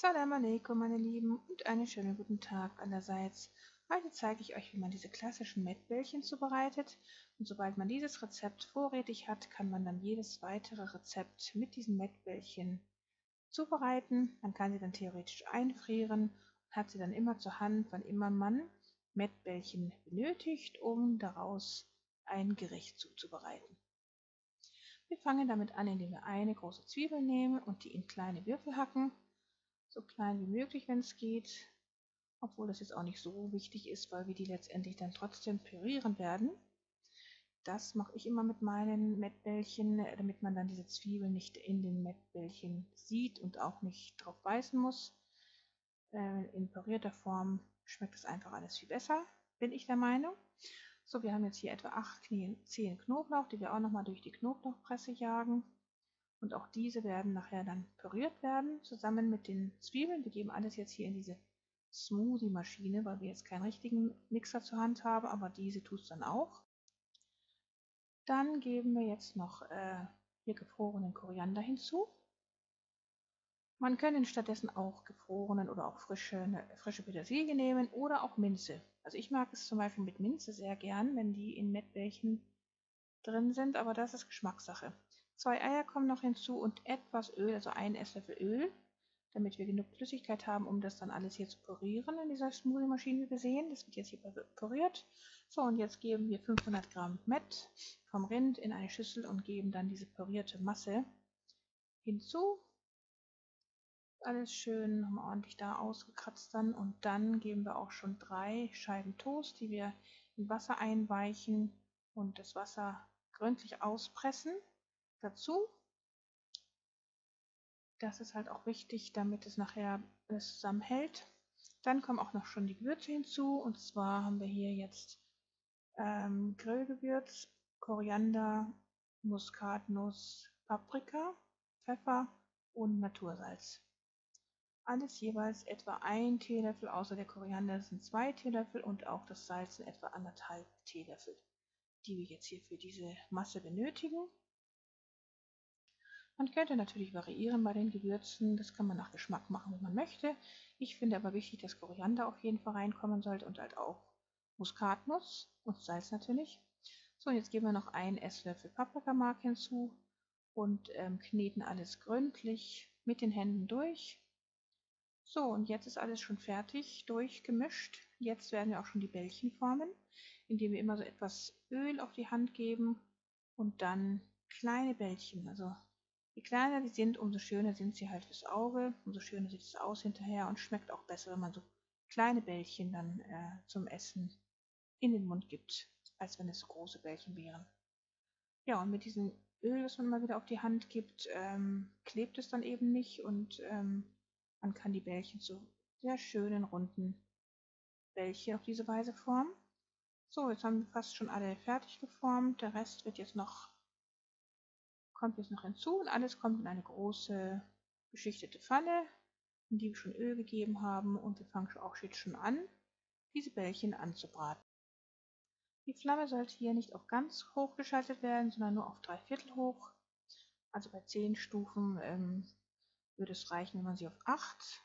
Salam alaikum, meine Lieben, und einen schönen guten Tag allerseits. Heute zeige ich euch, wie man diese klassischen Mettbällchen zubereitet. Und sobald man dieses Rezept vorrätig hat, kann man dann jedes weitere Rezept mit diesen Mettbällchen zubereiten. Man kann sie dann theoretisch einfrieren und hat sie dann immer zur Hand, wann immer man Mettbällchen benötigt, um daraus ein Gericht zuzubereiten. Wir fangen damit an, indem wir eine große Zwiebel nehmen und die in kleine Würfel hacken. So klein wie möglich, wenn es geht, obwohl das jetzt auch nicht so wichtig ist, weil wir die letztendlich dann trotzdem pürieren werden. Das mache ich immer mit meinen Mettbällchen, damit man dann diese Zwiebeln nicht in den Mettbällchen sieht und auch nicht drauf beißen muss. In pürierter Form schmeckt es einfach alles viel besser, bin ich der Meinung. So, wir haben jetzt hier etwa 8 Zehen Knoblauch, die wir auch nochmal durch die Knoblauchpresse jagen. Und auch diese werden nachher dann püriert werden, zusammen mit den Zwiebeln. Wir geben alles jetzt hier in diese Smoothie-Maschine, weil wir jetzt keinen richtigen Mixer zur Hand haben, aber diese tut es dann auch. Dann geben wir jetzt noch hier gefrorenen Koriander hinzu. Man kann stattdessen auch gefrorenen oder auch frische Petersilie nehmen oder auch Minze. Also ich mag es zum Beispiel mit Minze sehr gern, wenn die in Mettbällchen drin sind, aber das ist Geschmackssache. 2 Eier kommen noch hinzu und etwas Öl, also 1 Esslöffel Öl, damit wir genug Flüssigkeit haben, um das dann alles hier zu pürieren in dieser Smoothie-Maschine, wie wir sehen. Das wird jetzt hier püriert. So, und jetzt geben wir 500 Gramm Mett vom Rind in eine Schüssel und geben dann diese pürierte Masse hinzu. Alles schön nochmal ordentlich da ausgekratzt dann, und dann geben wir auch schon 3 Scheiben Toast, die wir in Wasser einweichen und das Wasser gründlich auspressen dazu. Das ist halt auch wichtig, damit es nachher alles zusammenhält. Dann kommen auch noch schon die Gewürze hinzu, und zwar haben wir hier jetzt Grillgewürz, Koriander, Muskatnuss, Paprika, Pfeffer und Natursalz. Alles jeweils etwa 1 Teelöffel, außer der Koriander sind 2 Teelöffel und auch das Salz sind etwa 1,5 Teelöffel, die wir jetzt hier für diese Masse benötigen. Man könnte natürlich variieren bei den Gewürzen, das kann man nach Geschmack machen, wie man möchte. Ich finde aber wichtig, dass Koriander auf jeden Fall reinkommen sollte und halt auch Muskatnuss und Salz natürlich. So, und jetzt geben wir noch 1 Esslöffel Paprikamark hinzu und kneten alles gründlich mit den Händen durch. So, und jetzt ist alles schon fertig durchgemischt. Jetzt werden wir auch schon die Bällchen formen, indem wir immer so etwas Öl auf die Hand geben und dann kleine Bällchen. Also je kleiner die sind, umso schöner sind sie halt fürs Auge, umso schöner sieht es aus hinterher und schmeckt auch besser, wenn man so kleine Bällchen dann zum Essen in den Mund gibt, als wenn es so große Bällchen wären. Ja, und mit diesem Öl, das man mal wieder auf die Hand gibt, klebt es dann eben nicht, und man kann die Bällchen zu sehr schönen runden Bällchen auf diese Weise formen. So, jetzt haben wir fast schon alle fertig geformt. Der Rest kommt jetzt noch hinzu, und alles kommt in eine große beschichtete Pfanne, in die wir schon Öl gegeben haben, und wir fangen auch jetzt schon an, diese Bällchen anzubraten. Die Flamme sollte hier nicht auf ganz hoch geschaltet werden, sondern nur auf 3/4 hoch. Also bei 10 Stufen würde es reichen, wenn man sie auf 8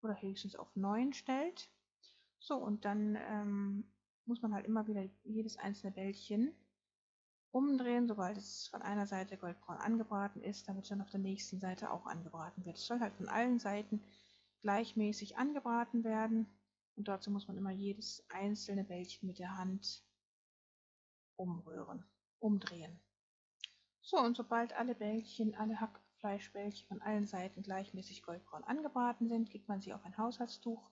oder höchstens auf 9 stellt. So, und dann muss man halt immer wieder jedes einzelne Bällchen umdrehen, sobald es von einer Seite goldbraun angebraten ist, damit es dann auf der nächsten Seite auch angebraten wird. Es soll halt von allen Seiten gleichmäßig angebraten werden, und dazu muss man immer jedes einzelne Bällchen mit der Hand umdrehen. So, und sobald alle Hackfleischbällchen von allen Seiten gleichmäßig goldbraun angebraten sind, gibt man sie auf ein Haushaltstuch,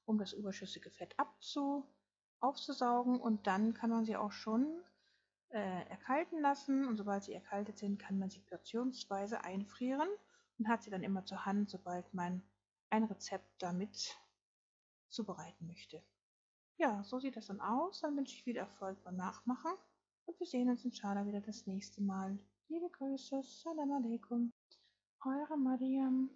um das überschüssige Fett aufzusaugen, und dann kann man sie auch schon erkalten lassen, und sobald sie erkaltet sind, kann man sie portionsweise einfrieren und hat sie dann immer zur Hand, sobald man ein Rezept damit zubereiten möchte. Ja, so sieht das dann aus. Dann wünsche ich viel Erfolg beim Nachmachen, und wir sehen uns inshallah wieder das nächste Mal. Liebe Grüße, Salam alaikum, eure Mariam.